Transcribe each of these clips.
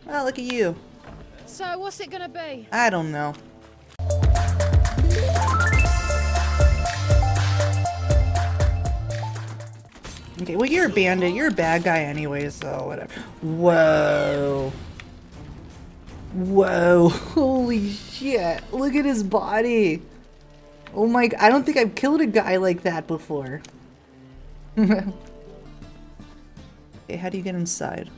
Oh, look at you. So, what's it gonna be? I don't know. Okay, well, you're a bandit. You're a bad guy anyway, so whatever. Whoa. Whoa. Holy shit. Look at his body. Oh my... I don't think I've killed a guy like that before. Okay, how do you get inside?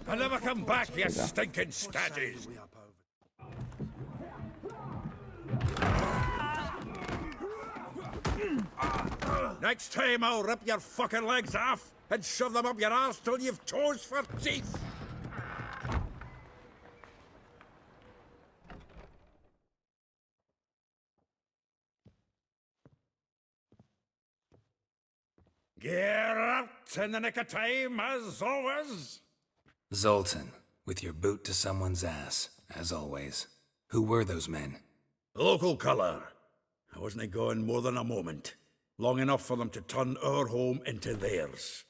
I'll never come back, you stinking scatties! Next time I'll rip your fucking legs off and shove them up your arse till you've toes for teeth! Get out in the nick of time, as always! Zoltan, with your boot to someone's ass, as always. Who were those men? Local colour. I wasn't going more than a moment. Long enough for them to turn our home into theirs.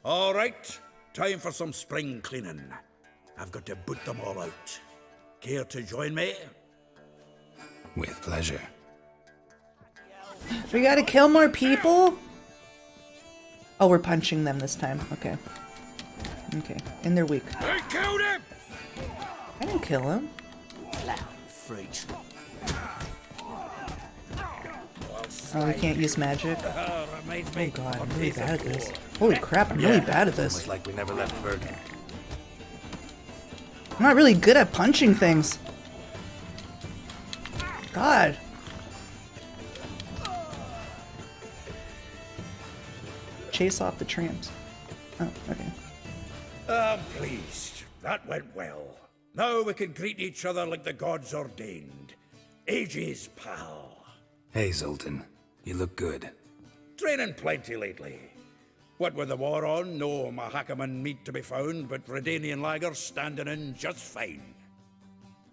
All right, time for some spring cleaning. I've got to boot them all out. Care to join me? With pleasure. We gotta kill more people? Oh, we're punching them this time. Okay. Okay, and they're weak. I killed him! I didn't kill him. Freaks. Oh, we can't use magic? Reminds Oh me. god, I'm really bad at this. Holy crap, I'm really bad at this. Almost like we never left Bergen. I'm not really good at punching things. God. Chase off the tramps. Oh, okay. I'm pleased. That went well. Now we can greet each other like the gods ordained. Ages, pal. Hey, Zoltan. You look good. Training plenty lately. What with the war on, no Mahakaman meat to be found, but Redanian lagers standing in just fine.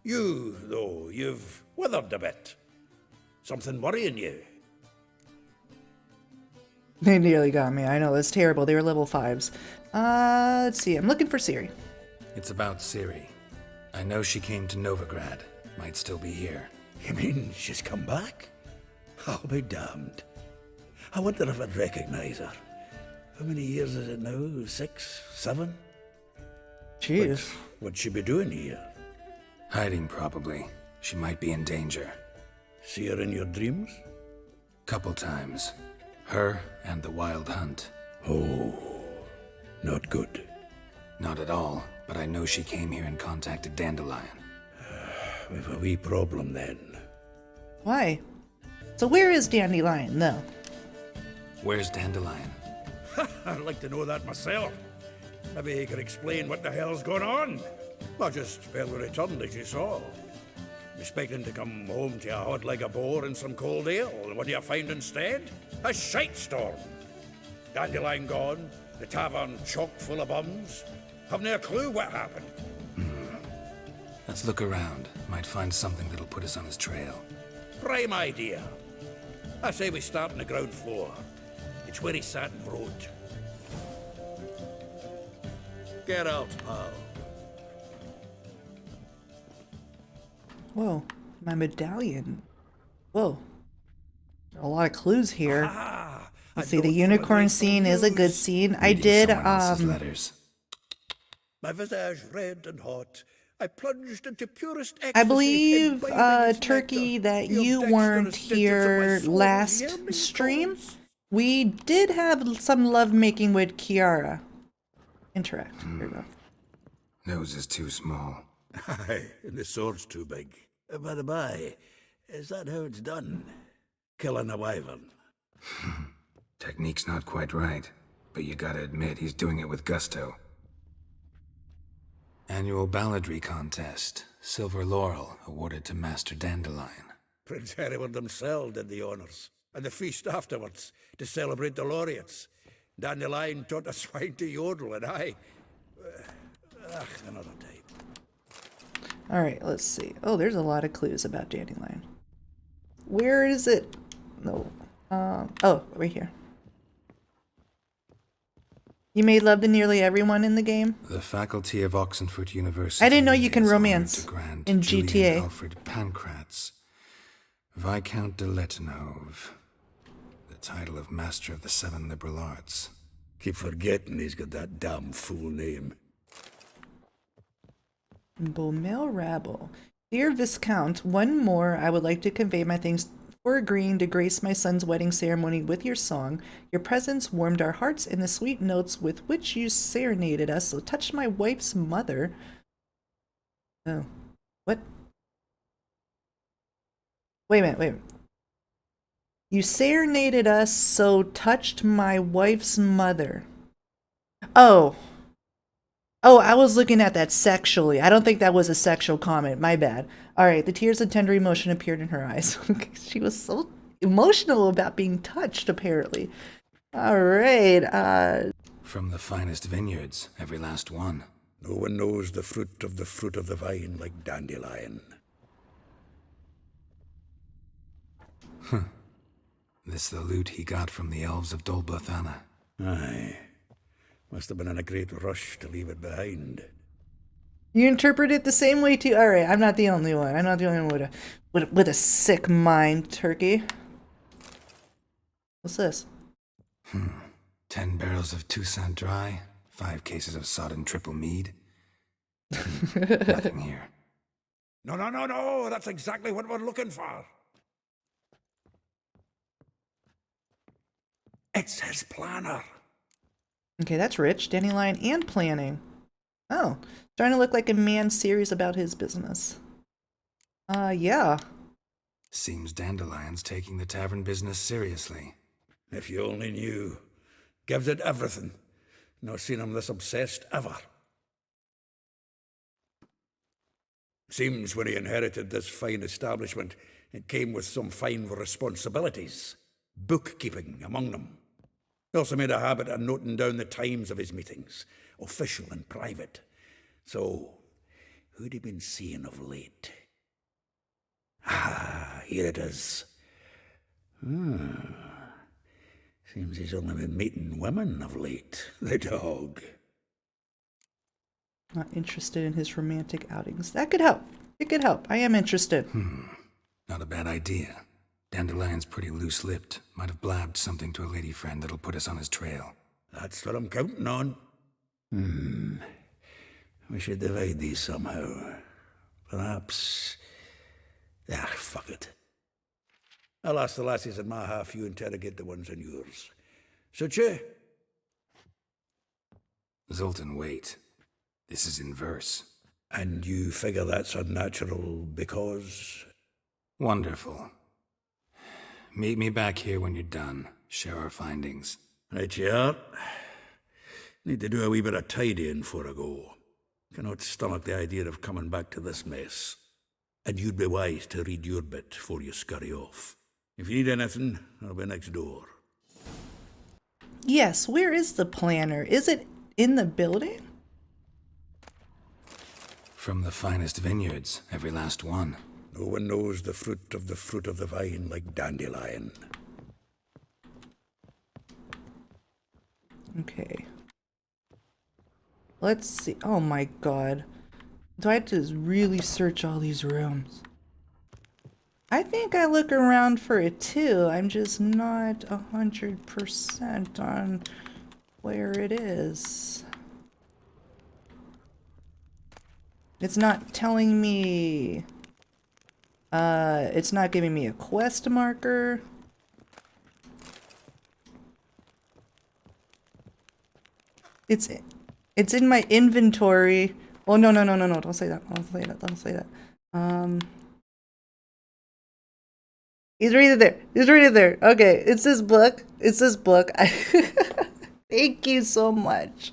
You, though, you've withered a bit. Something worrying you? They nearly got me. I know, it's terrible. They were level 5s. Let's see. I'm looking for Siri. It's about Ciri. I know she came to Novigrad. Might still be here. You mean she's come back? I'll be damned. I wonder if I'd recognize her. How many years is it now? 6? 7? Jeez. What'd she be doing here? Hiding, probably. She might be in danger. See her in your dreams? Couple times. Her and the Wild Hunt. Oh, not good. Not at all, but I know she came here and contacted Dandelion. We've a wee problem then. Why? So where is Dandelion, though? Where's Dandelion? I'd like to know that myself. Maybe he could explain what the hell's going on. Not just barely returned, as you saw. Expecting to come home to a hod like a boar and some cold ale, and what do you find instead? A shite storm. Dandelion gone, the tavern chock full of bums. Haven't a clue what happened. Let's look around. Might find something that'll put us on his trail. Prime idea. I say we start on the ground floor. It's where he sat and wrote. Get out, pal. Whoa, my medallion. Whoa. A lot of clues here. Let's see, the unicorn scene is a good scene. I Reading did, someone else's letters. My visage red and hot. I plunged into purest ecstasy. I believe, imbibing its Turkey, nectar. that The you dexterous weren't stitches of my here soul last yearning stream. thoughts. We did have some lovemaking with Kiara. Interact. Here we go. Nose is too small. Aye, and the sword's too big. By the by, is that how it's done? Killing a wyvern. Technique's not quite right, but you gotta admit he's doing it with gusto. Annual balladry contest. Silver laurel awarded to Master Dandelion. Prince Hereward himself did the honours. And the feast afterwards, to celebrate the laureates. Dandelion taught a swine to yodel, and I... another time. Alright, let's see. Oh, there's a lot of clues about Dandelion. Where is it? No. Oh, right here. You made love to nearly everyone in the game? The faculty of Oxenford University. I didn't know you can is honored romance to grant in Julian GTA. Alfred Pancratz, Viscount de Letonov, the title of Master of the Seven Liberal Arts. Keep forgetting he's got that damn full name. Beaumelle Rabble. Dear Viscount, one more. I would like to convey my thanks for agreeing to grace my son's wedding ceremony with your song. Your presence warmed our hearts, and the sweet notes with which you serenaded us touched my wife's mother. Oh. What? Wait a minute, wait a minute. You serenaded us, so touched my wife's mother. Oh. Oh, I was looking at that sexually. I don't think that was a sexual comment. My bad. All right, the tears of tender emotion appeared in her eyes. She was so emotional about being touched, apparently. All right. From the finest vineyards, every last one. No one knows the fruit of the vine like dandelion. This the loot he got from the elves of Dol Blathanna. Aye. Must have been in a great rush to leave it behind. You interpret it the same way too. All right, I'm not the only one. I'm not the only one with a sick mind, Turkey. What's this? 10 barrels of Toussaint Dry, 5 cases of sodden triple mead. Nothing here. No, that's exactly what we're looking for. It's his planner. Okay, that's rich. Dandelion and planning. Oh, starting to look like a man serious about his business. Yeah. Seems Dandelion's taking the tavern business seriously. If you only knew. Gives it everything. Not seen him this obsessed ever. Seems when he inherited this fine establishment, it came with some fine responsibilities. Bookkeeping among them. He also made a habit of noting down the times of his meetings, official and private. So, who'd he been seeing of late? Ah, here it is. Seems he's only been meeting women of late, the dog. Not interested in his romantic outings. That could help. It could help. I am interested. Not a bad idea. Dandelion's pretty loose-lipped. Might have blabbed something to a lady friend that'll put us on his trail. That's what I'm counting on. We should divide these somehow. Perhaps... fuck it. I'll ask the lassies in my half, you interrogate the ones in yours. Suit you? Zoltan, wait. This is in verse. And you figure that's unnatural because... Wonderful. Meet me back here when you're done. Share our findings. Right you are. Need to do a wee bit of tidying before I go. Cannot stomach the idea of coming back to this mess. And you'd be wise to read your bit before you scurry off. If you need anything, I'll be next door. Yes, where is the planner? Is it in the building? From the finest vineyards, every last one. No one knows the fruit of the vine like dandelion. Okay. Let's see. Oh my god. Do I have to really search all these rooms? I think I look around for it too. I'm just not 100% on where it is. It's not telling me... it's not giving me a quest marker. It's in my inventory. Oh, no, don't say that. Don't say that. He's reading there. Okay, it's this book. Thank you so much.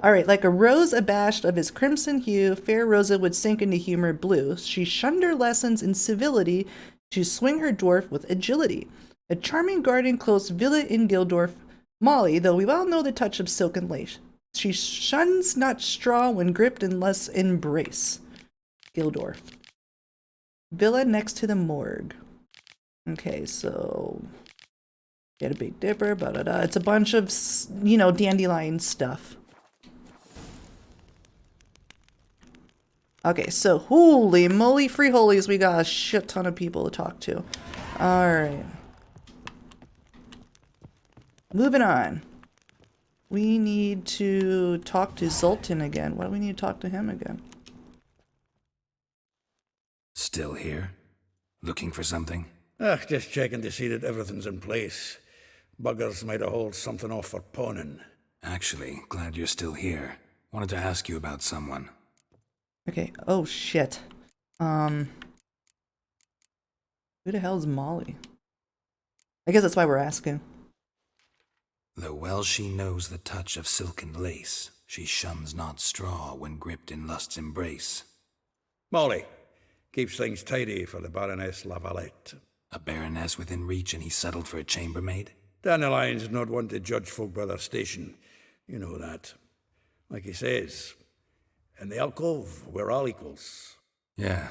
All right, like a rose abashed of his crimson hue, fair Rosa would sink into humor blue. She shunned her lessons in civility to swing her dwarf with agility. A charming garden close villa in Gildorf, Molly, though we well know the touch of silk and lace. She shuns not straw when gripped unless embrace. Gildorf. Villa next to the morgue. Okay, so Get a Big Dipper, da. It's a bunch of, you know, dandelion stuff. Okay, so holy moly free holies, we got a shit ton of people to talk to. Alright. Moving on. We need to talk to Zoltan again. Why do we need to talk to him again? Still here? Looking for something? Just checking to see that everything's in place. Buggers might have hauled something off for pawning. Actually, glad you're still here. Wanted to ask you about someone. Okay, oh shit. Who the hell is Molly? I guess that's why we're asking. Though well she knows the touch of silken lace, she shuns not straw when gripped in lust's embrace. Molly keeps things tidy for the Baroness Lavalette. A baroness within reach and he settled for a chambermaid? Dandelion's not one to judge folk by their station. You know that. Like he says, in the alcove, we're all equals. Yeah.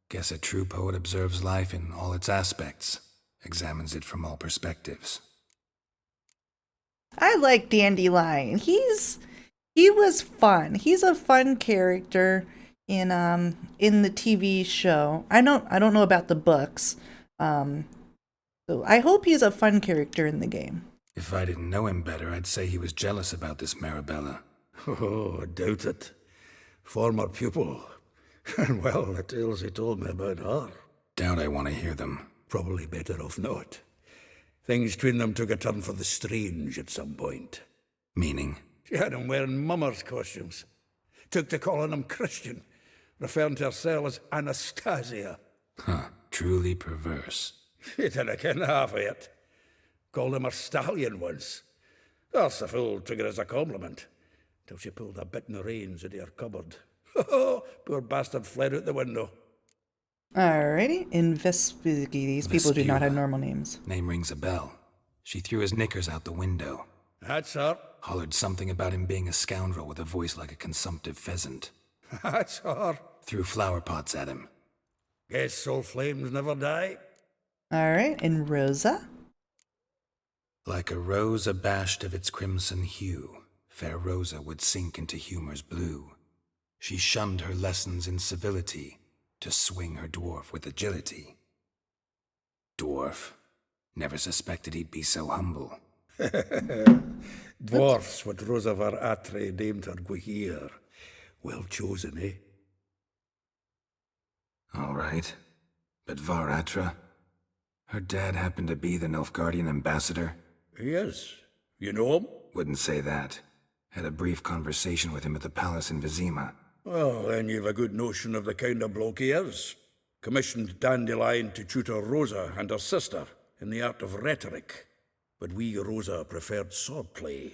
Guess a true poet observes life in all its aspects, examines it from all perspectives. I like Dandelion. He was fun. He's a fun character in the TV show. I don't know about the books. So I hope he's a fun character in the game. If I didn't know him better, I'd say he was jealous about this Marabella. Oh, I doubt it. Former pupil. And well, the tales he told me about her. Doubt I want to hear them. Probably better off not. Things between them took a turn for the strange at some point. Meaning? She had him wearing mummers' costumes. Took to calling him Christian, referring to herself as Anastasia. Huh, truly perverse. She didn't ken half of it. Called him a stallion once. Else the fool took it as a compliment, till she pulled a bit in the reins into her cupboard. Poor bastard fled out the window. Alrighty, investigate. These people do not have normal names. Name rings a bell. She threw his knickers out the window. That's her. Hollered something about him being a scoundrel with a voice like a consumptive pheasant. That's her. Threw flower pots at him. Guess soul flames never die. Alright, and Rosa? Like a rose abashed of its crimson hue, fair Rosa would sink into humor's blue. She shunned her lessons in civility, to swing her dwarf with agility. Dwarf. Never suspected he'd be so humble. Dwarfs, what Rosa var Atre named her Guihir. Well chosen, eh? All right. But Varatra? Her dad happened to be the Nilfgaardian ambassador? He is. You know him? Wouldn't say that. Had a brief conversation with him at the palace in Vizima. Well, then you've a good notion of the kind of bloke he is. Commissioned Dandelion to tutor Rosa and her sister in the art of rhetoric. But we Rosa preferred swordplay.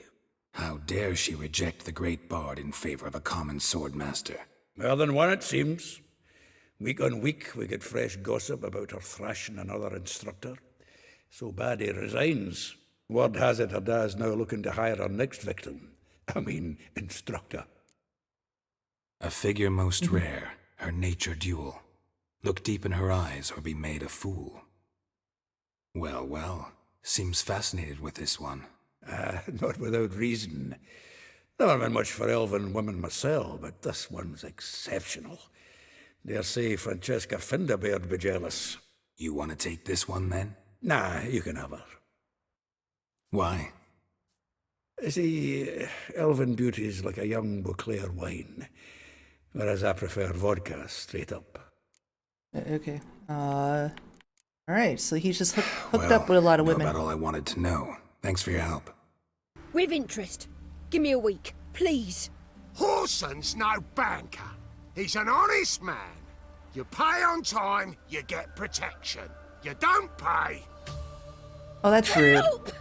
How dare she reject the great bard in favor of a common swordmaster? More than one, it seems. Week on week, we get fresh gossip about her thrashing another instructor. So bad he resigns. Word has it her dad's now looking to hire her next victim. Instructor. A figure most rare, her nature dual. Look deep in her eyes or be made a fool. Well, seems fascinated with this one. Not without reason. Never been much for elven women myself, but this one's exceptional. Dare say Francesca Finderbeard be jealous. You want to take this one then? Nah, you can have her. Why? See, elven beauty's like a young Beauclair wine, whereas I prefer vodka straight up. Okay. Alright, so he's just hooked up with a lot of women. About all I wanted to know. Thanks for your help. With interest. Give me a week, please. Horson's no banker. He's an honest man. You pay on time, you get protection. You don't pay. Oh, that's rude. Help!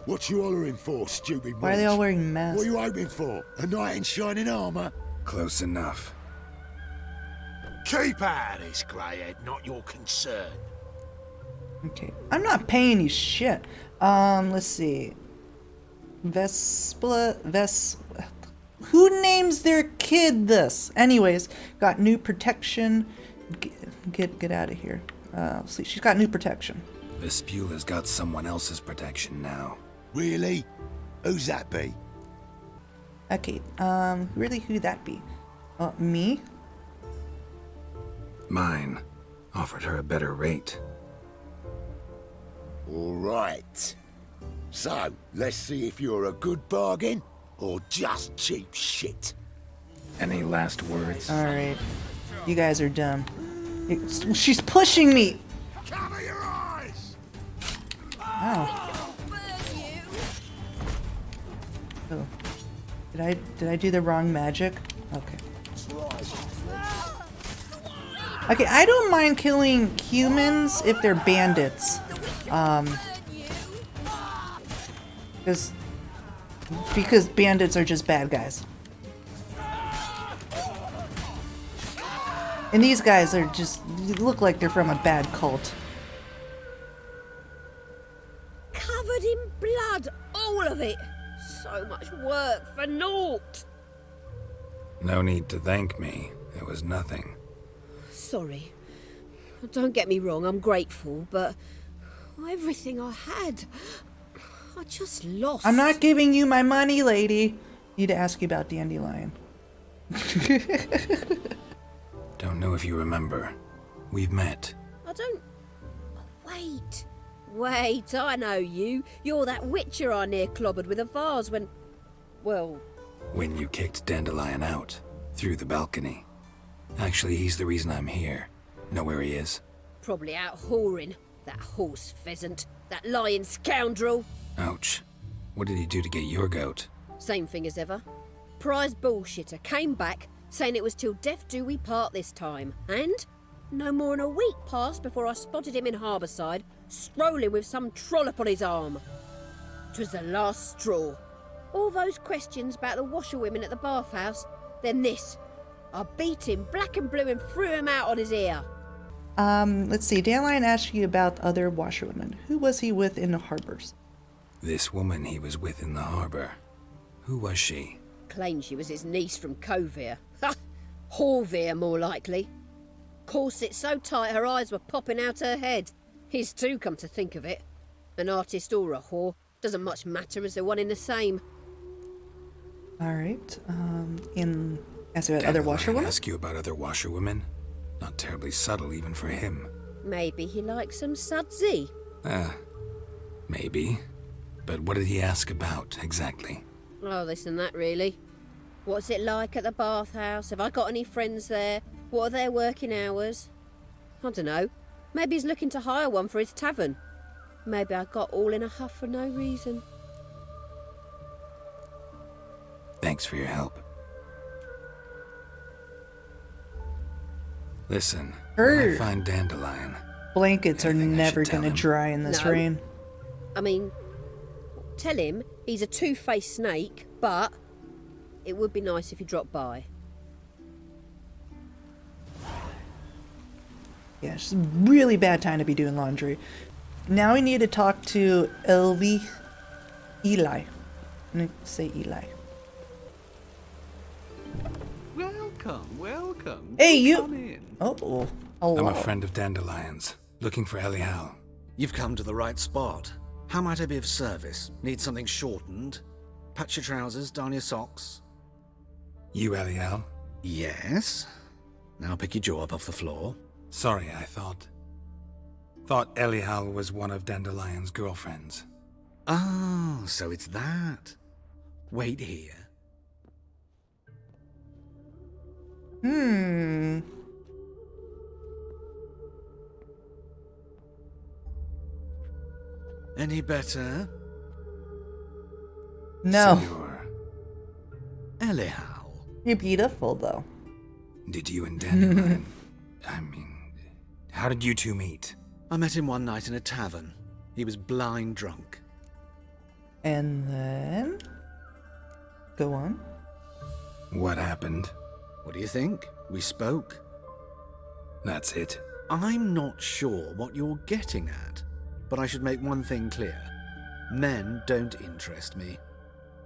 What you hollering for, stupid Why are they all wearing masks? What are you hoping for? A knight in shining armour? Close enough. Keep out of this, greyhead, not your concern. Okay. I'm not paying you shit. Let's see. Who names their kid this? Anyways, got new protection. Get out of here. See, she's got new protection. Vespula's got someone else's protection now. Really? Who's that be? Okay, really who that be? Me? Mine. Offered her a better rate. All right. So, let's see if you're a good bargain or just cheap shit. Any last words? Alright. You guys are dumb. She's pushing me! Cover your eyes! Ow. Oh. Did I do the wrong magic? Okay. Okay, I don't mind killing humans if they're bandits. Because bandits are just bad guys. And these guys are just look like they're from a bad cult. Covered in blood, all of it. So much work for naught. No need to thank me. It was nothing. Sorry. Don't get me wrong, I'm grateful, but everything I had, I just lost. I'm not giving you my money, lady. Need to ask you about Dandelion. Don't know if you remember. We've met. I don't... Wait, I know you. You're that witcher I near clobbered with a vase when... Well... When you kicked Dandelion out. Through the balcony. Actually, he's the reason I'm here. Know where he is? Probably out whoring. That horse pheasant. That lying scoundrel. Ouch. What did he do to get your goat? Same thing as ever. Prize bullshitter came back, saying it was till death do we part this time. And no more than a week passed before I spotted him in Harbourside, strolling with some trollop on his arm. 'Twas the last straw. All those questions about the washerwomen at the bathhouse, then this. I beat him black and blue and threw him out on his ear. Let's see. Dandelion asked you about other washerwomen. Who was he with in the harbors? This woman he was with in the harbor. Who was she? Claimed she was his niece from Kovir. Ha! Horvir, more likely. Corset so tight her eyes were popping out her head. His too, come to think of it. An artist or a whore. Doesn't much matter as they're one in the same. Alright. Ask about other washerwomen? Ask you about other washerwomen? Not terribly subtle even for him. Maybe he likes some sudsy. Maybe. But what did he ask about, exactly? Oh, this and that, really. What's it like at the bathhouse? Have I got any friends there? What are their working hours? I don't know. Maybe he's looking to hire one for his tavern. Maybe I got all in a huff for no reason. Thanks for your help. Listen, when I find Dandelion... Blankets are Anything I never should tell gonna him? dry in this No. rain. I mean, tell him he's a two-faced snake, but it would be nice if he dropped by. Yeah, it's a really bad time to be doing laundry. Now we need to talk to Eli. I'm gonna say Eli. Welcome. Hey, you! Come in. Oh, hello. I'm a friend of Dandelion's, looking for Elial. You've come to the right spot. How might I be of service? Need something shortened? Patch your trousers, darn your socks? You Elial? Yes. Now pick your jaw up off the floor. Sorry, I thought Elial was one of Dandelion's girlfriends. Oh, so it's that. Wait here. Any better? No. Senor, Elihow? You're beautiful, though. did you and Dandelion... I mean, how did you two meet? I met him one night in a tavern. He was blind drunk. And then... Go on. What happened? What do you think? We spoke. That's it. I'm not sure what you're getting at, but I should make one thing clear. Men don't interest me.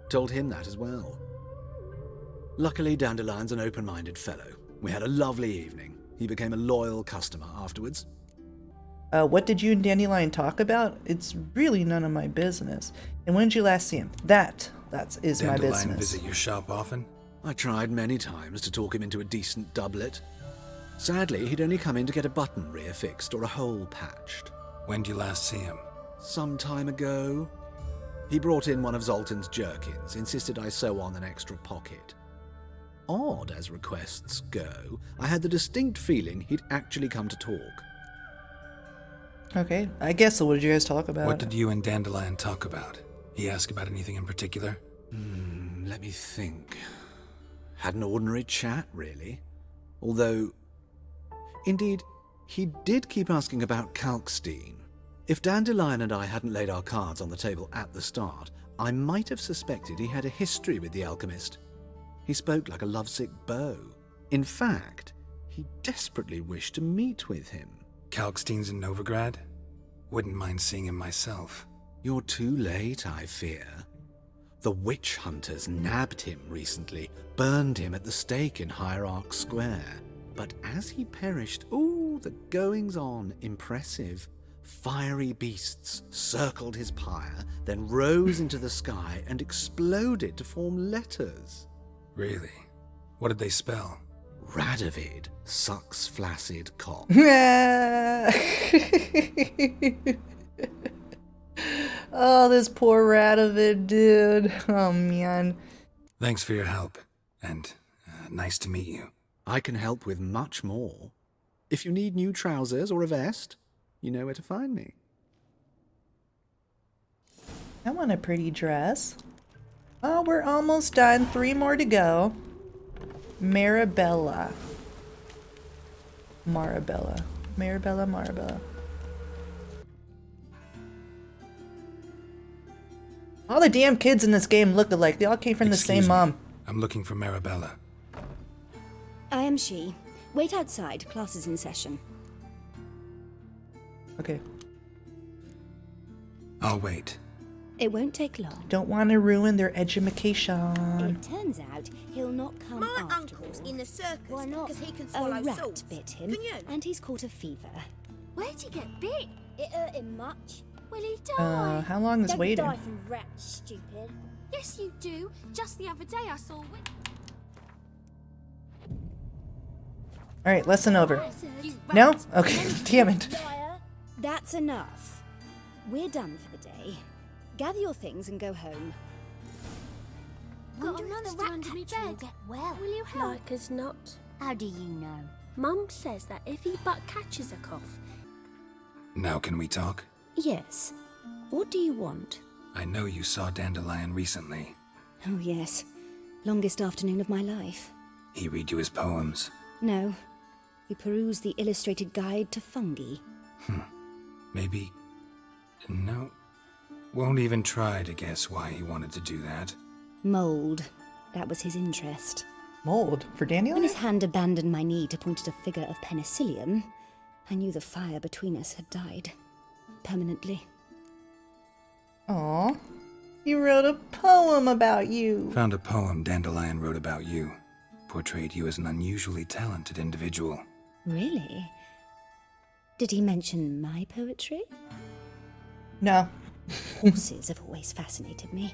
Told him that as well. Luckily, Dandelion's an open-minded fellow. We had a lovely evening. He became a loyal customer afterwards. What did you and Dandelion talk about? It's really none of my business. And when did you last see him? That is my business. Dandelion visit your shop often? I tried many times to talk him into a decent doublet. Sadly, he'd only come in to get a button reaffixed or a hole patched. When did you last see him? Some time ago. He brought in one of Zoltan's jerkins, insisted I sew on an extra pocket. Odd as requests go, I had the distinct feeling he'd actually come to talk. Okay, I guess so. What did you guys talk about? What did you and Dandelion talk about? He asked about anything in particular? Let me think. Had an ordinary chat, really. Although, indeed, he did keep asking about Kalkstein. If Dandelion and I hadn't laid our cards on the table at the start, I might have suspected he had a history with the alchemist. He spoke like a lovesick beau. In fact, he desperately wished to meet with him. Kalkstein's in Novigrad? Wouldn't mind seeing him myself. You're too late, I fear. The witch hunters nabbed him recently, burned him at the stake in Hierarch Square. But as he perished, the goings-on, impressive. Fiery beasts circled his pyre, then rose into the sky and exploded to form letters. Really? What did they spell? Radovid sucks flaccid cock. Oh, this poor Radovid, dude. Oh, man. Thanks for your help, and nice to meet you. I can help with much more. If you need new trousers or a vest, you know where to find me. I want a pretty dress. Oh, we're almost done. 3 more to go. Marabella. All the damn kids in this game look alike. They all came from the same mom. I'm looking for Marabella. I am she. Wait outside. Class is in session. Okay. I'll wait. It won't take long. Don't want to ruin their education. It turns out he'll not come My after uncle's all. in the circus Why not? because he can A swallow rat salt. bit him, Can you? and he's caught a fever. Where'd he get bit? It hurt him much. Will he die? How long is Don't waiting? die from rats, stupid. Yes, you do. Just the other day I saw... Alright, lesson over. You No? rat. Okay, damn it. Liar. That's enough. We're done for the day. Gather your things and go home. Got Wonder if another the rat rat Dimitri bed. will get well. Will you help? Like as not. How do you know? Mum says that if he but catches a cough. Now can we talk? Yes. What do you want? I know you saw Dandelion recently. Oh, yes. Longest afternoon of my life. He read you his poems. No. We perused the illustrated guide to fungi. Maybe... No. Won't even try to guess why he wanted to do that. Mold. That was his interest. Mold? For When Dandelion? his hand abandoned my knee to point at a figure of penicillium, I knew the fire between us had died. Permanently. Aw. He wrote a poem about you. Found a poem Dandelion wrote about you. Portrayed you as an unusually talented individual. Really? Did he mention my poetry? No. Horses have always fascinated me.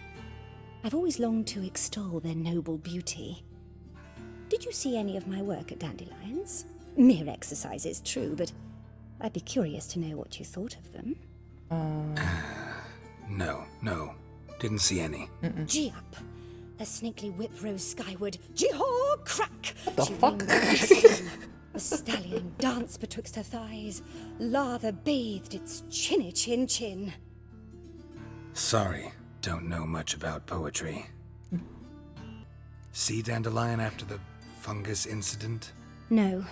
I've always longed to extol their noble beauty. Did you see any of my work at Dandelion's? Mere exercise, it's true, but I'd be curious to know what you thought of them. No. Didn't see any. Gee up! A snakely whip rose skyward. Gee-haw! Crack! What the fuck? A stallion danced betwixt her thighs. Lather bathed its chinny chin. Sorry, don't know much about poetry. See Dandelion after the fungus incident? No.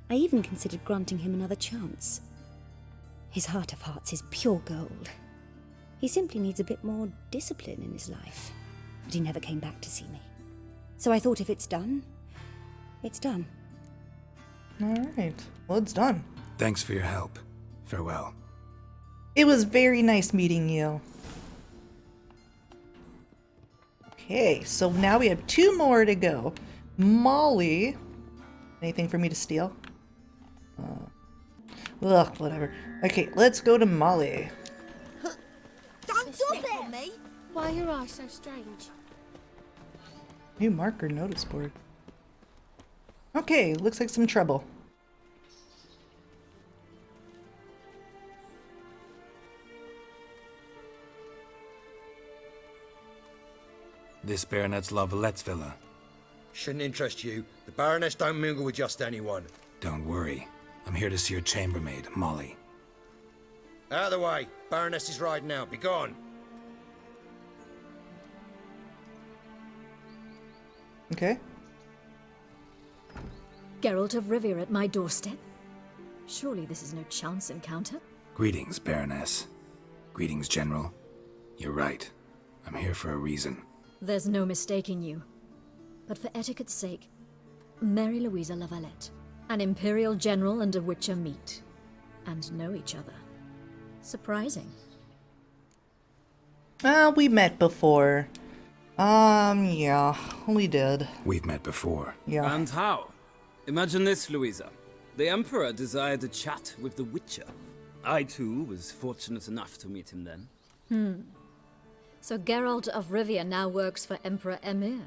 I even considered granting him another chance. His heart of hearts is pure gold. He simply needs a bit more discipline in his life. But he never came back to see me. So I thought if it's done, it's done. Alright. Well, it's done. Thanks for your help. Farewell. It was very nice meeting you. Okay, so now we have 2 more to go. Molly. Anything for me to steal? Ugh, whatever. Okay, let's go to Molly. Don't do it! Me? Why are your eyes so strange? New marker notice board. Okay, looks like some trouble. This Baronet's Lavallette's villa. Shouldn't interest you. The Baroness don't mingle with just anyone. Don't worry. I'm here to see your chambermaid, Molly. Out of the way. Baroness is riding out. Be gone. Okay. Geralt of Rivia at my doorstep? Surely this is no chance encounter? Greetings, Baroness. Greetings, General. You're right. I'm here for a reason. There's no mistaking you. But for etiquette's sake, Mary Louisa Lavalette, an Imperial General and a Witcher meet, and know each other. Surprising. Well, we met before. Yeah, we did. We've met before. Yeah. And how? Imagine this, Louisa. The Emperor desired a chat with the Witcher. I, too, was fortunate enough to meet him then. So Geralt of Rivia now works for Emperor Emir.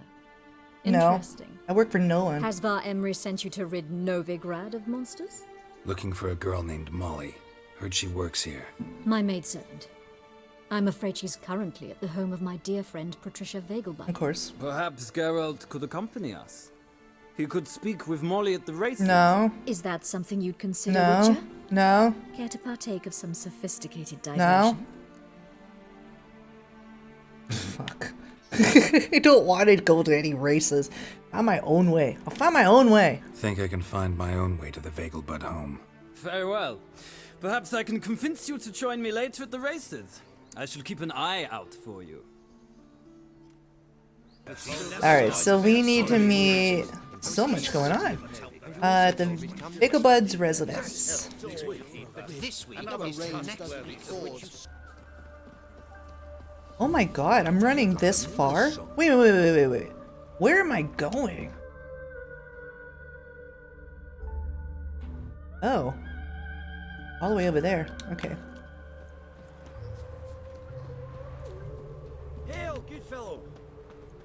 No, Interesting. I work for Nolan. Has Var Emry sent you to rid Novigrad of monsters? Looking for a girl named Molly. Heard she works here. My maidservant. I'm afraid she's currently at the home of my dear friend Patricia Vegelbud. Of course. Perhaps Geralt could accompany us. He could speak with Molly at the races. No. Is that something you'd consider, No. Witcher? No. Care to partake of some sophisticated No. diversion? Fuck. I don't want to go to any races. Find my own way. I'll find my own way. Think I can find my own way to the Vegelbud home. Very well. Perhaps I can convince you to join me later at the races. I shall keep an eye out for you. Alright, so we need to meet... So much going on. At the Vegelbud's residence. Oh my god, I'm running this far? Wait. Where am I going? Oh. All the way over there. Okay. Hail, good fellow.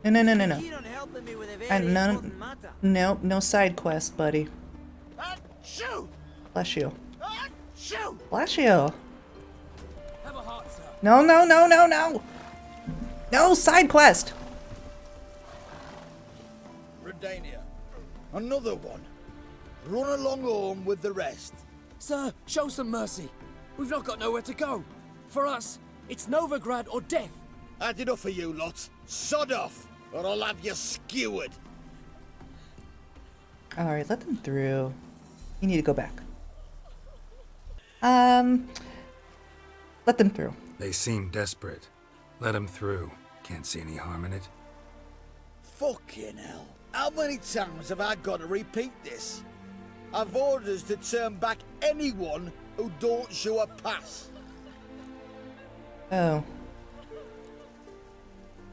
No. Keen on helping me with a very And no, important matter. no side quest, buddy. Shoot! Bless you. Shoot! Bless you. Have a heart, sir. No. No side quest. Redania. Another one. Run along home with the rest. Sir, show some mercy. We've not got nowhere to go. For us, it's Novigrad or death. Had enough of you lot. Sod off, or I'll have you skewered. Alright, let them through. You need to go back. Let them through. They seem desperate. Let them through. Can't see any harm in it. Fucking hell. How many times have I got to repeat this? I've orders to turn back anyone who don't show a pass. Oh.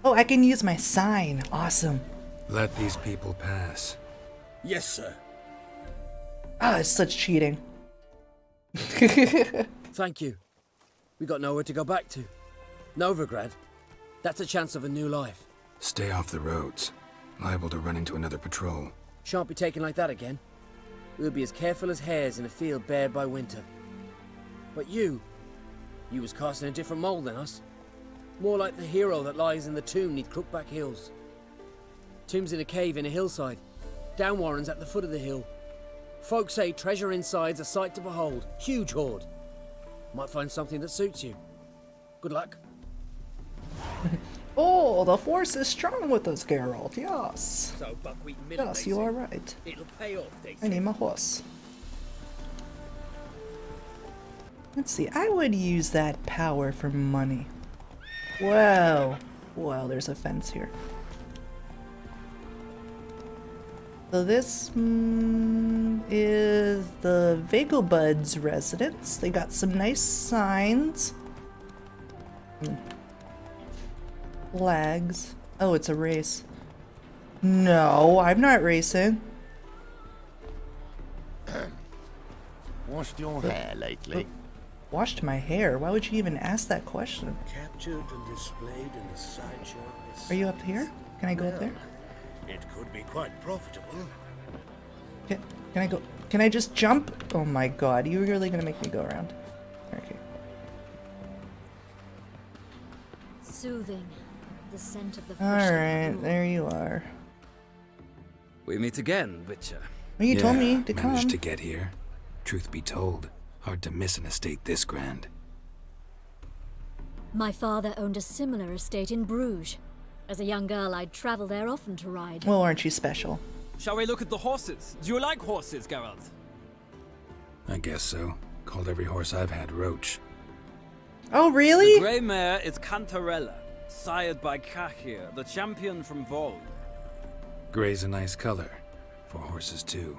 Oh, I can use my sign. Awesome. Let these people pass. Yes, sir. Ah, it's such cheating. Thank you. We got nowhere to go back to. Novigrad. That's a chance of a new life. Stay off the roads. Liable to run into another patrol. Shan't be taken like that again. We'll be as careful as hares in a field bared by winter. But you was cast in a different mould than us. More like the hero that lies in the tomb neath Crookback Hills. Tomb's in a cave in a hillside. Down Warren's at the foot of the hill. Folk say treasure inside's a sight to behold. Huge hoard. Might find something that suits you. Good luck. Oh, the force is strong with us, Geralt. Yes. So buckwheat middle. Yes, you are right. It'll pay off, they I need my horse. Let's see. I would use that power for money. Whoa. Well, there's a fence here. So this is the Vegelbud's residence. They got some nice signs. Flags. Oh, it's a race. No, I'm not racing. washed your hair lately? Washed my hair? Why would you even ask that question? Captured and displayed in the sideshow. Are you up here? Can I go up there? It could be quite profitable. Can I go? Can I just jump? Oh my god, you're really gonna make me go around. Okay. Soothing. The scent of the fresh. Alright, there you are. We meet again, Witcher. Well, you told me to managed come. to get here. Truth be told, hard to miss an estate this grand. My father owned a similar estate in Bruges. As a young girl, I'd travel there often to ride. Well, aren't you special? Shall we look at the horses? Do you like horses, Geralt? I guess so. Called every horse I've had Roach. Oh, really? The grey mare is Cantarella, sired by Cahir, the champion from Vold. Grey's a nice color. For horses, too.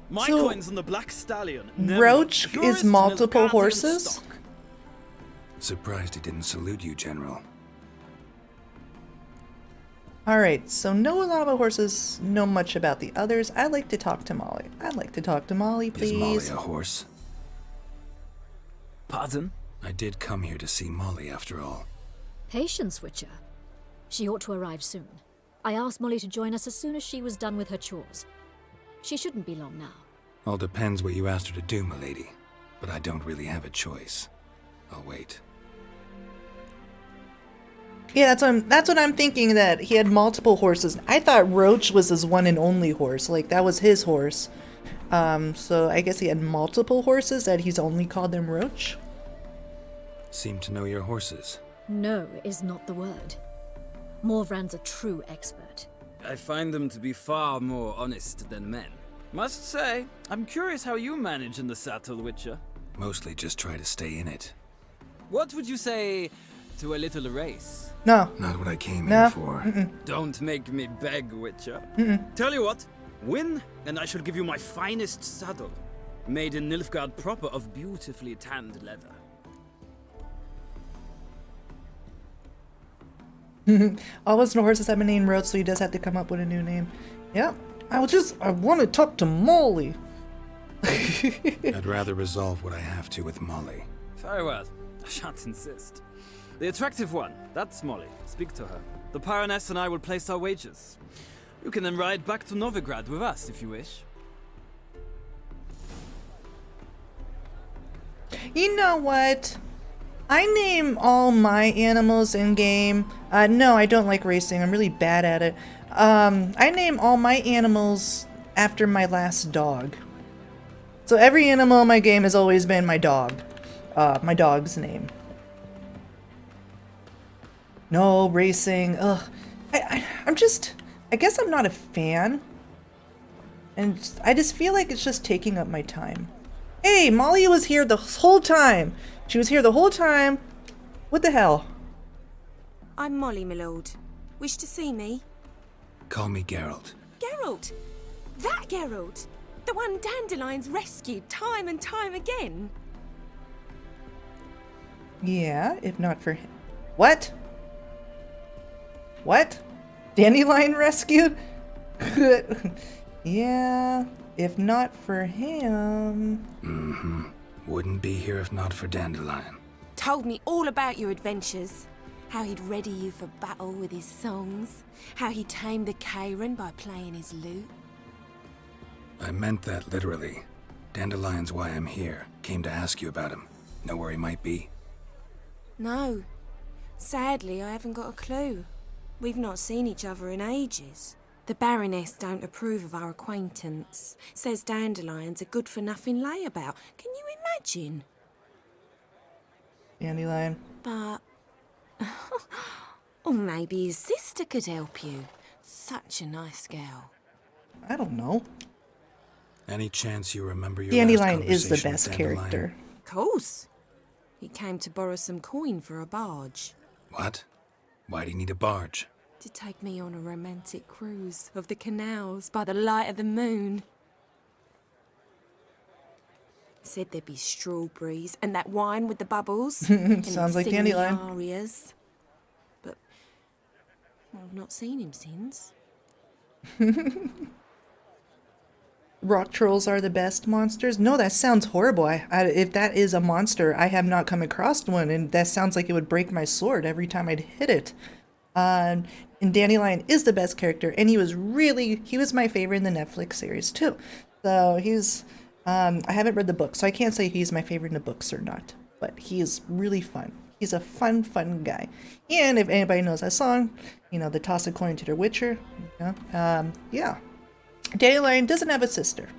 My So, coins on the Black Stallion. Roach is multiple horses? Surprised he didn't salute you, General. Alright, so know a lot about horses, know much about the others. I'd like to talk to Molly. I'd like to talk to Molly, please. Is Molly a horse? Pardon? I did come here to see Molly, after all. Patience, Witcher. She ought to arrive soon. I asked Molly to join us as soon as she was done with her chores. She shouldn't be long now. All depends what you asked her to do, milady. But I don't really have a choice. I'll wait. Yeah, that's what I'm thinking, that he had multiple horses. I thought Roach was his one and only horse. Like, that was his horse. So I guess he had multiple horses that he's only called them Roach? Seem to know your horses. No is not the word. Morvran's a true expert. I find them to be far more honest than men. Must say, I'm curious how you manage in the saddle, Witcher. Mostly just try to stay in it. What would you say to a little race? No. Not what I came No. here for. Don't make me beg, Witcher. Tell you what, win, and I shall give you my finest saddle. Made in Nilfgaard proper of beautifully tanned leather. All Western horses have been named Roach, so he does have to come up with a new name. Yep. I want to talk to Molly. I'd rather resolve what I have to with Molly. Very well. I shan't insist. The attractive one, that's Molly. Speak to her. The Baroness and I will place our wagers. You can then ride back to Novigrad with us if you wish. You know what? I name all my animals in game. No, I don't like racing. I'm really bad at it. I name all my animals after my last dog. So every animal in my game has always been my dog. My dog's name. No racing. Ugh. I guess I'm not a fan. And I just feel like it's just taking up my time. Hey, Molly was here the whole time. She was here the whole time. What the hell? I'm Molly, my lord. Wish to see me? Call me Geralt. Geralt! That Geralt! The one Dandelion's rescued time and time again. Yeah, if not for him. What? What? Dandelion rescued? Yeah, if not for him. Mm-hmm. Wouldn't be here if not for Dandelion. Told me all about your adventures. How he'd ready you for battle with his songs. How he tamed the Kairan by playing his lute. I meant that literally. Dandelion's why I'm here. Came to ask you about him. Know where he might be? No. Sadly, I haven't got a clue. We've not seen each other in ages. The Baroness don't approve of our acquaintance. Says Dandelion's a good-for-nothing layabout. Can you imagine? Dandelion. But... or maybe his sister could help you. Such a nice girl. I don't know. Any chance you remember your Dandelion last is the conversation best with Dandelion? character. Of course. He came to borrow some coin for a barge. What? Why do you need a barge? To take me on a romantic cruise of the canals by the light of the moon. Said there'd be strawberries and that wine with the bubbles. Sounds like Dandelion. Arias. But I've not seen him since. rock trolls are the best monsters. No, that sounds horrible. If that is a monster, I have not come across one, and that sounds like it would break my sword every time I'd hit it. And Dandelion is the best character, and he was my favorite in the Netflix series too. So I haven't read the book, so I can't say he's my favorite in the books or not, but he is really fun. He's a fun guy. And if anybody knows that song, the toss a coin to the Witcher, yeah. Dandelion doesn't have a sister.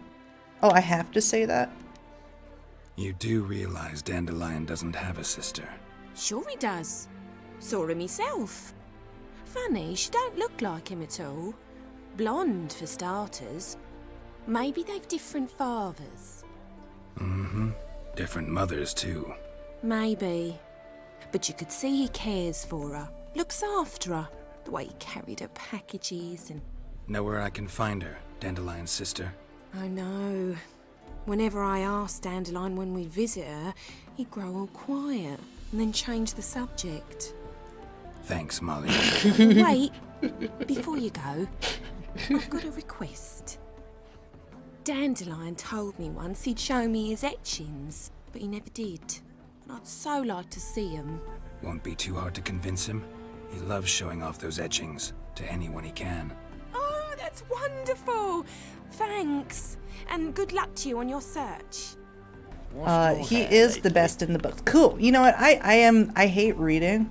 Oh, I have to say that? You do realize Dandelion doesn't have a sister. Sure he does. Saw him myself. Funny, she don't look like him at all. Blonde, for starters. Maybe they've different fathers. Mm-hmm. Different mothers, too. Maybe. But you could see he cares for her. Looks after her. The way he carried her packages and... Know where I can find her, Dandelion's sister? I know. Whenever I asked Dandelion when we'd visit her, he'd grow all quiet and then change the subject. Thanks, Molly. Wait, before you go, I've got a request. Dandelion told me once he'd show me his etchings, but he never did. And I'd so like to see them. Won't be too hard to convince him. He loves showing off those etchings to anyone he can. Oh, that's wonderful! Thanks, and good luck to you on your search. He is the best in the books. Cool. You know what? I hate reading.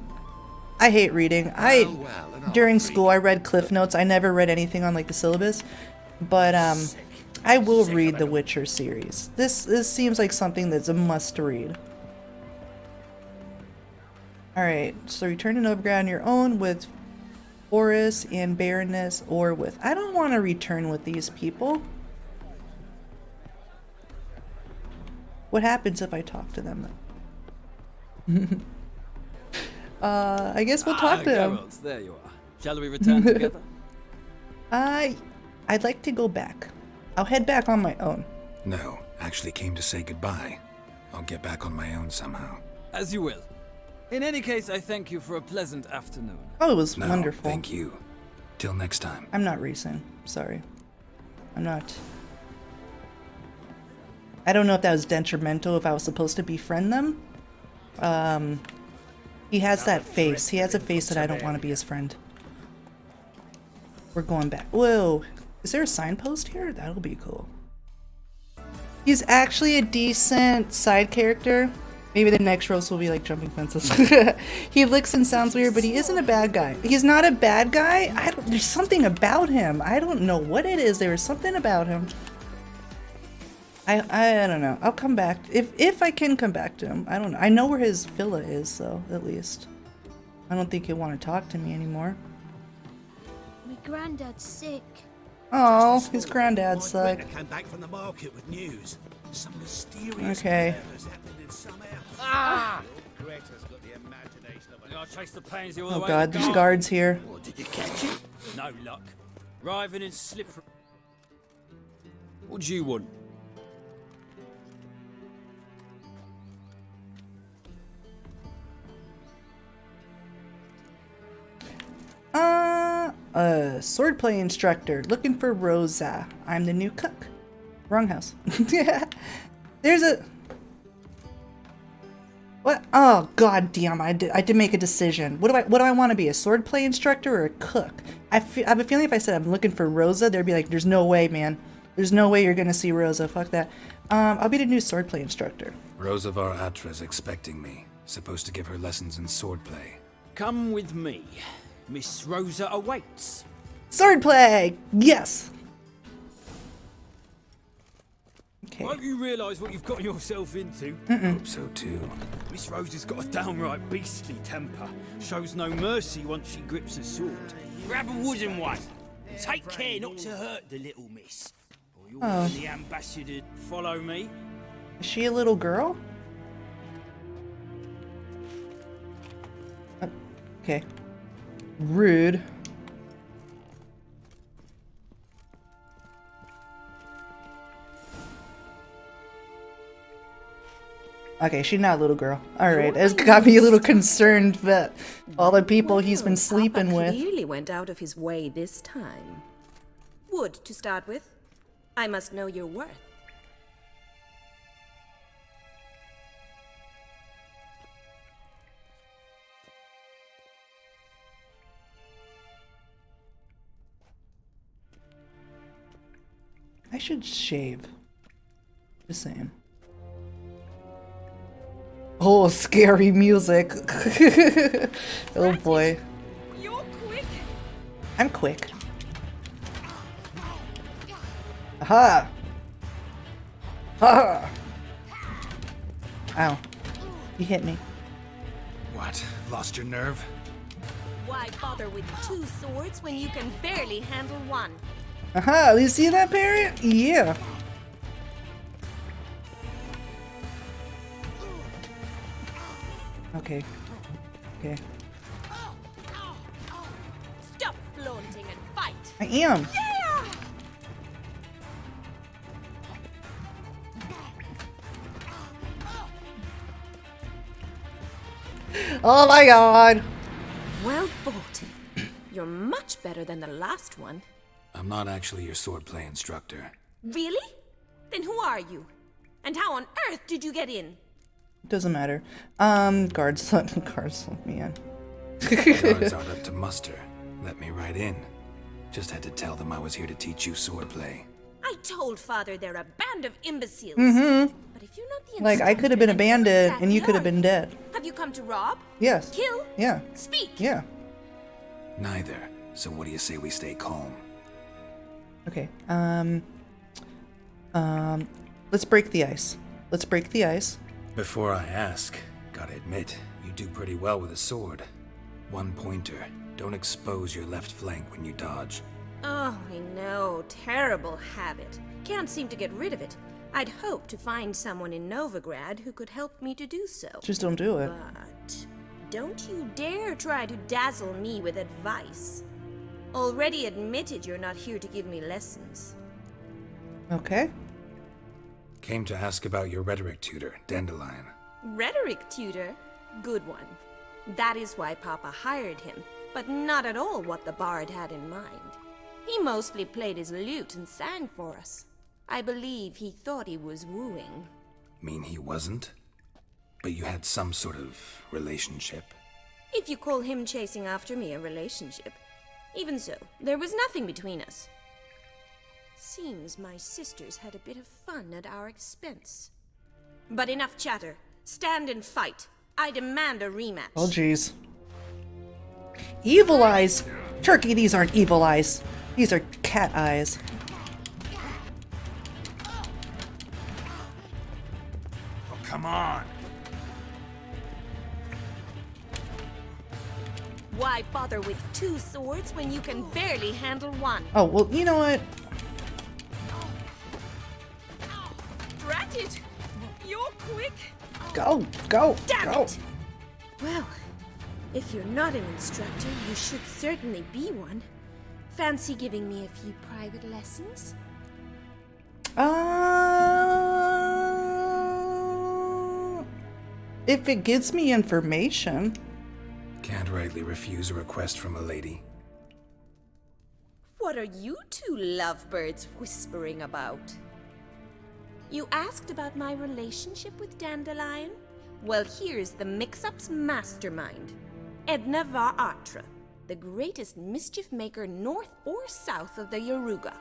During school, I read Cliff Notes. I never read anything on like the syllabus, but I will read the Witcher series. This seems like something that's a must read. All right, so return to Novigrad on your own with Boris and Baroness, or with... I don't want to return with these people. What happens if I talk to them? I guess we'll talk to them. Geralt, there you are. Shall we return together? I'd like to go back. I'll head back on my own. No, actually came to say goodbye. I'll get back on my own somehow. As you will. In any case, I thank you for a pleasant afternoon. Oh, it was No, wonderful. Thank you. Till next time. I'm not racing. Sorry. I'm not. I don't know if that was detrimental, if I was supposed to befriend them. He has that face. He has a face that I don't want to be his friend. We're going back. Whoa. Is there a signpost here? That'll be cool. He's actually a decent side character. Maybe the next roast will be like jumping fences. He looks and sounds weird, but he isn't a bad guy. He's not a bad guy. There's something about him. I don't know what it is. There was something about him. I don't know. I'll come back. If I can come back to him. I don't know. I know where his villa is, though, at least. I don't think he'll want to talk to me anymore. My granddad's sick. Oh, his granddad's sick. I came back from the market with news. Some mysterious Okay. murders happening in some house. Ah! Greg's got the imagination of I chase the pansy all the Oh way god, to there's the guards here. What, did you catch it? No luck. Writhing in slippery. What do you want? Swordplay instructor. Looking for Rosa. I'm the new cook. Wrong house. There's a... What? Oh, god damn. I did make a decision. What do I want to be? A swordplay instructor or a cook? I have a feeling if I said I'm looking for Rosa, they'd be like, there's no way, man. There's no way you're gonna see Rosa. Fuck that. I'll be the new swordplay instructor. Rosa Var Atra's expecting me. Supposed to give her lessons in swordplay. Come with me. Miss Rosa awaits. Swordplay! Yes! Okay. Won't you realise what you've got yourself into? Hope so too. Miss Rosa's got a downright beastly temper. Shows no mercy once she grips a sword. Grab a wooden one. Take care not to hurt the little miss. Or you'll Oh. be the ambassador. Follow me. Is she a little girl? Okay. Rude. Okay, she's not a little girl. Alright, it's got me a little concerned that all the people he's been sleeping Papa with. clearly went out of his way this time. Wood, to start with. I must know your worth. I should shave. Just saying. Oh, scary music. Oh boy. You're quick. I'm quick. Aha! Ha! Ow. You hit me. What? Lost your nerve? Why bother with 2 swords when you can barely handle one? Aha! You see that, parry? Yeah. Okay. Okay. Stop flaunting and fight. I am. Yeah! Oh my god. Well fought. You're much better than the last one. I'm not actually your swordplay instructor. Really? Then who are you? And how on earth did you get in? Doesn't matter. Guards let me in. Guards aren't up to muster. Let me right in. Just had to tell them I was here to teach you swordplay. I told Father they're a band of imbeciles. Mm-hmm. But if you're not the Like, I could have been a bandit and you could have been dead. Have you come to rob? Yes. Kill? Yeah. Speak? Yeah. Neither. So what do you say we stay calm? Okay. Let's break the ice. Let's break the ice. Before I ask, gotta admit, you do pretty well with a sword. One pointer. Don't expose your left flank when you dodge. Oh, I know. Terrible habit. Can't seem to get rid of it. I'd hoped to find someone in Novigrad who could help me to do so. Just don't do it. But don't you dare try to dazzle me with advice. Already admitted you're not here to give me lessons. Okay. Came to ask about your rhetoric tutor, Dandelion. Rhetoric tutor? Good one. That is why Papa hired him, but not at all what the bard had in mind. He mostly played his lute and sang for us. I believe he thought he was wooing. Mean he wasn't? But you had some sort of relationship? If you call him chasing after me a relationship. Even so, there was nothing between us. Seems my sisters had a bit of fun at our expense. But enough chatter. Stand and fight. I demand a rematch. Oh, jeez. Evil eyes! Turkey, these aren't evil eyes. These are cat eyes. Oh, come on. Why bother with 2 swords when you can barely handle one? Oh, well, you know what? Drat it! You're quick! Go, go, Damn go. it! Well, if you're not an instructor, you should certainly be one. Fancy giving me a few private lessons? If it gives me information. Can't rightly refuse a request from a lady. What are you 2 lovebirds whispering about? You asked about my relationship with Dandelion? Well, here's the mix-up's mastermind. Edna var Atra, the greatest mischief maker north or south of the Yaruga.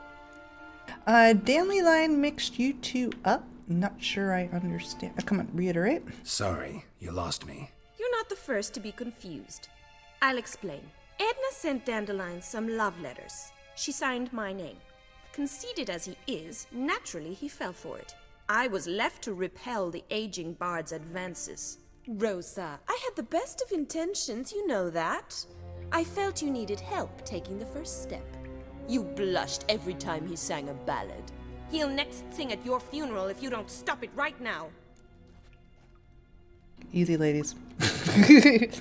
Dandelion mixed you 2 up? Not sure I understand. Come on, reiterate. Sorry, you lost me. You're not the first to be confused. I'll explain. Edna sent Dandelion some love letters. She signed my name. Conceited as he is, naturally he fell for it. I was left to repel the aging bard's advances. Rosa, I had the best of intentions, you know that. I felt you needed help taking the first step. You blushed every time he sang a ballad. He'll next sing at your funeral if you don't stop it right now. Easy, ladies.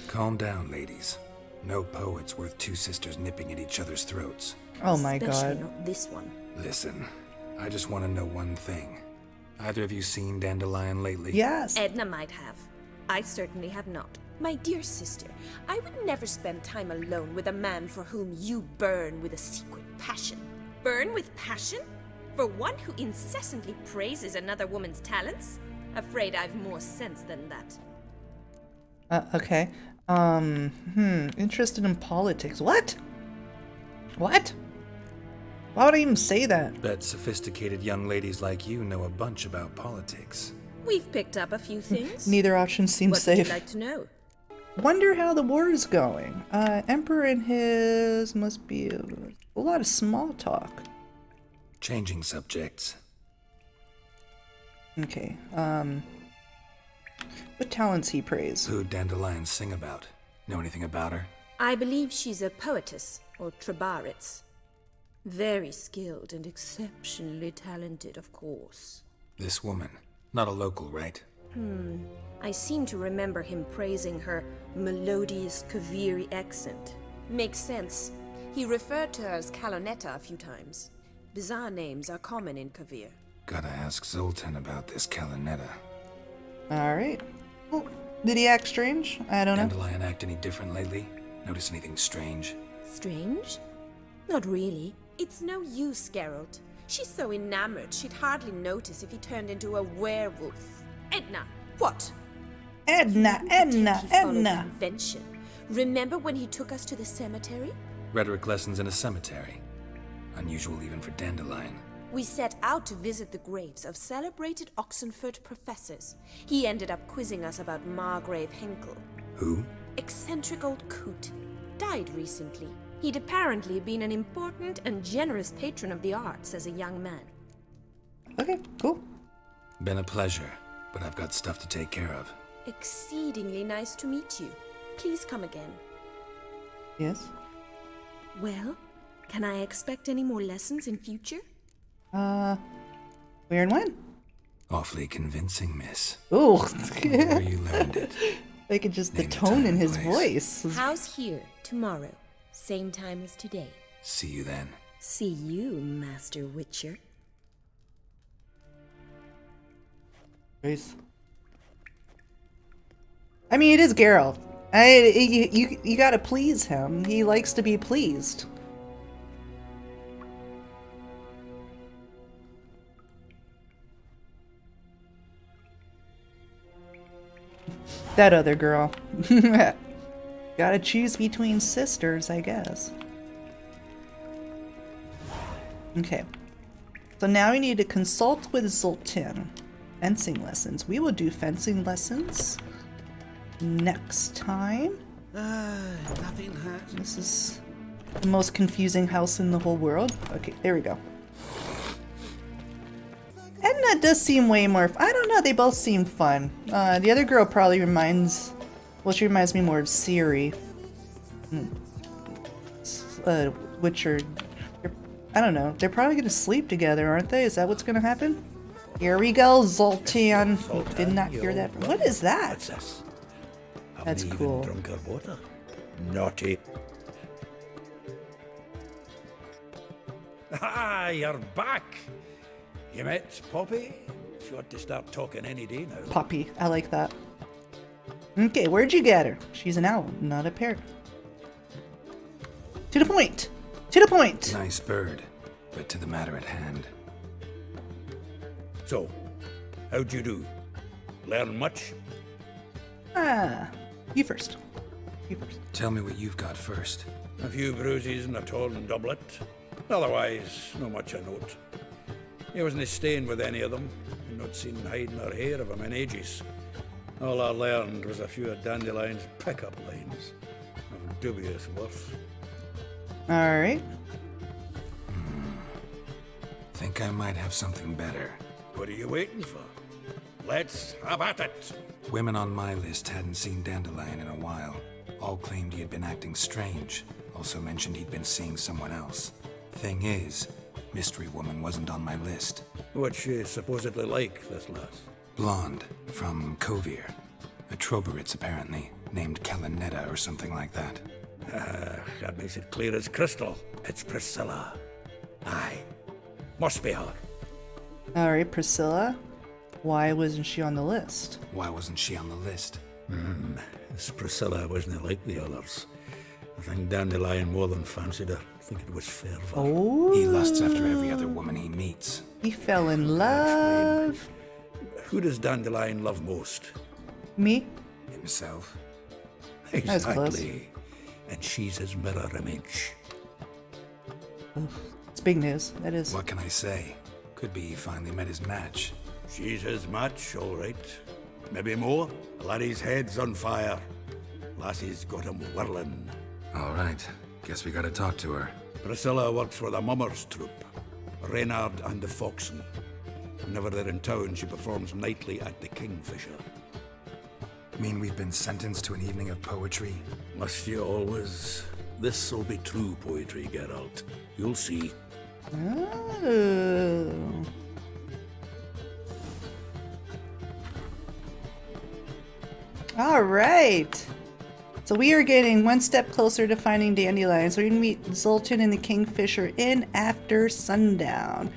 Calm down, ladies. No poet's worth 2 sisters nipping at each other's throats. Oh my Especially god. not this one. Listen, I just want to know one thing. Either of you seen Dandelion lately? Yes. Edna might have. I certainly have not. My dear sister, I would never spend time alone with a man for whom you burn with a secret passion. Burn with passion? For one who incessantly praises another woman's talents? Afraid I've more sense than that. Okay. Interested in politics. What? What? Why would I even say that? Bet sophisticated young ladies like you know a bunch about politics. We've picked up a few things. Neither option seems what safe. What would you like to know? Wonder how the war is going. Emperor and his must be a lot of small talk. Changing subjects. Okay, what talents he praise? Who'd dandelions sing about? Know anything about her? I believe she's a poetess, or trabaritz. Very skilled and exceptionally talented, of course. This woman. Not a local, right? I seem to remember him praising her melodious Kaviri accent. Makes sense. He referred to her as Kalonetta a few times. Bizarre names are common in Kavir. Gotta ask Zoltan about this Kalonetta. Alright. Well, did he act strange? I don't know. Dandelion act any different lately? Notice anything strange? Strange? Not really. It's no use, Geralt. She's so enamored she'd hardly notice if he turned into a werewolf. Edna, what? Edna. Convention. Remember when he took us to the cemetery? Rhetoric lessons in a cemetery. Unusual even for Dandelion. We set out to visit the graves of celebrated Oxenford professors. He ended up quizzing us about Margrave Henkel. Who? Eccentric old coot. Died recently. He'd apparently been an important and generous patron of the arts as a young man. Okay, cool. Been a pleasure, but I've got stuff to take care of. Exceedingly nice to meet you. Please come again. Yes? Well, can I expect any more lessons in future? Where and when? Awfully convincing, miss. Ooh. Where you learned it. Like just the tone in his voice. House here, tomorrow. Same time as today. See you then. See you, Master Witcher. Grace. I mean, it is Geralt. You gotta please him. He likes to be pleased. That other girl. Gotta choose between sisters, I guess. Okay. So now we need to consult with Zoltan. Fencing lessons. We will do fencing lessons next time. Nothing hurt. This is the most confusing house in the whole world. Okay, there we go. Edna does seem way more... I don't know, they both seem fun. The other girl probably reminds... Well, she reminds me more of Ciri. Witcher... I don't know. They're probably going to sleep together, aren't they? Is that what's going to happen? Here we go, Zoltan. Did not hear that. What is that? That's cool. Drunk her water. Naughty. Ah, you're back. You met Poppy? She ought to start talking any day now. Poppy, I like that. Okay, where'd you get her? She's an owl, not a parrot. To the point! To the point! Nice bird, but to the matter at hand. So, how'd you do? Learn much? You first. You first. Tell me what you've got first. A few bruises and a torn doublet. Otherwise, no much a note. He wasn't staying with any of them. I'd not seen hiding or hair of him in ages. All I learned was a few of Dandelion's pickup lines of dubious worth. Alright. Think I might have something better. What are you waiting for? Let's have at it! Women on my list hadn't seen Dandelion in a while. All claimed he had been acting strange. Also mentioned he'd been seeing someone else. Thing is, Mystery Woman wasn't on my list. What's she supposedly like, this lass? Blonde, from Kovir. A Trobaritz, apparently, named Kalonetta or something like that. That makes it clear as crystal. It's Priscilla. Aye. Must be her. Alright, Priscilla. Why wasn't she on the list? Why wasn't she on the list? This Priscilla wasn't like the others. I think Dandelion more than fancied her. I think it was fervor. Oh. He lusts after every other woman he meets. He fell in love. Who does Dandelion love most? Me? Himself. That's close. Exactly. And she's his mirror image. It's big news. That is. What can I say? Could be he finally met his match. She's his match, all right. Maybe more. Laddie's head's on fire. Lassie's got him whirling. All right. Guess we gotta talk to her. Priscilla works for the Mummers troupe. Reynard and the Foxen. Whenever they're in town, she performs nightly at the Kingfisher. Mean we've been sentenced to an evening of poetry? Must you always? This'll be true poetry, Geralt. You'll see. Oh. All right. So we are getting one step closer to finding Dandelion. So we're going to meet Zoltan and the Kingfisher in after sundown.